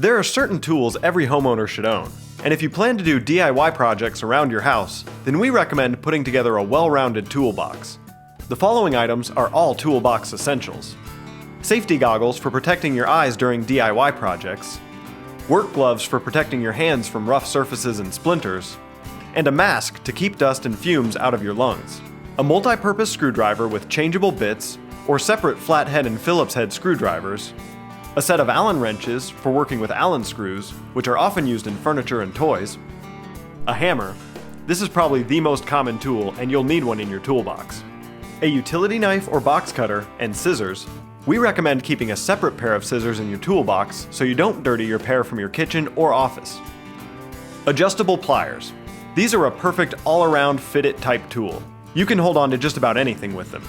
There are certain tools every homeowner should own, and if you plan to do DIY projects around your house, then we recommend putting together a well-rounded toolbox. The following items are all toolbox essentials: safety goggles for protecting your eyes during DIY projects, work gloves for protecting your hands from rough surfaces and splinters, and a mask to keep dust and fumes out of your lungs. A multi-purpose screwdriver with changeable bits or separate flathead and Phillips head screwdrivers, a set of Allen wrenches for working with Allen screws, which are often used in furniture and toys, a hammer. This is probably the most common tool and you'll need one in your toolbox. A utility knife or box cutter, and scissors. We recommend keeping a separate pair of scissors in your toolbox so you don't dirty your pair from your kitchen or office. Adjustable pliers. These are a perfect all-around fit-it type tool. You can hold on to just about anything with them.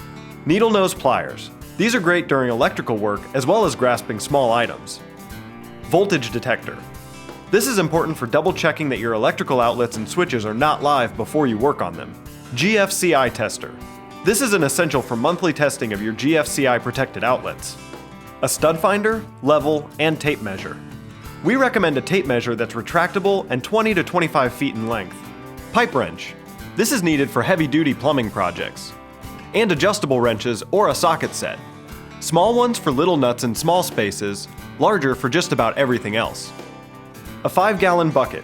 Needle nose pliers. These are great during electrical work as well as grasping small items. Voltage detector. This is important for double checking that your electrical outlets and switches are not live before you work on them. GFCI tester. This is an essential for monthly testing of your GFCI protected outlets. A stud finder, level, and tape measure. We recommend a tape measure that's retractable and 20 to 25 feet in length. Pipe wrench. This is needed for heavy-duty plumbing projects. And adjustable wrenches or a socket set. Small ones for little nuts in small spaces, larger for just about everything else. A 5-gallon bucket.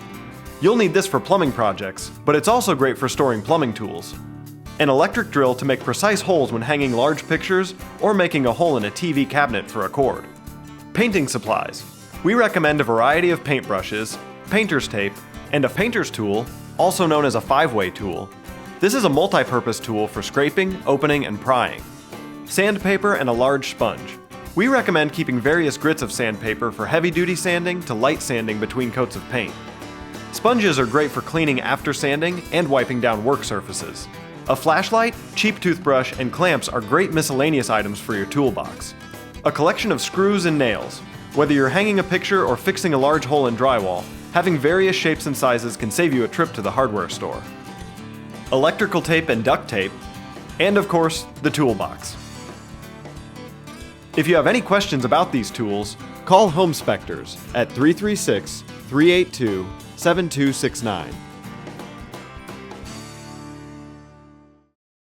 You'll need this for plumbing projects, but it's also great for storing plumbing tools. An electric drill to make precise holes when hanging large pictures or making a hole in a TV cabinet for a cord. Painting supplies. We recommend a variety of paintbrushes, painter's tape, and a painter's tool, also known as a 5-way tool. This is a multi-purpose tool for scraping, opening, and prying. Sandpaper and a large sponge. We recommend keeping various grits of sandpaper for heavy-duty sanding to light sanding between coats of paint. Sponges are great for cleaning after sanding and wiping down work surfaces. A flashlight, cheap toothbrush, and clamps are great miscellaneous items for your toolbox. A collection of screws and nails. Whether you're hanging a picture or fixing a large hole in drywall, having various shapes and sizes can save you a trip to the hardware store. Electrical tape and duct tape, and of course, the toolbox. If you have any questions about these tools, call Home Spectors at 336-382-7269.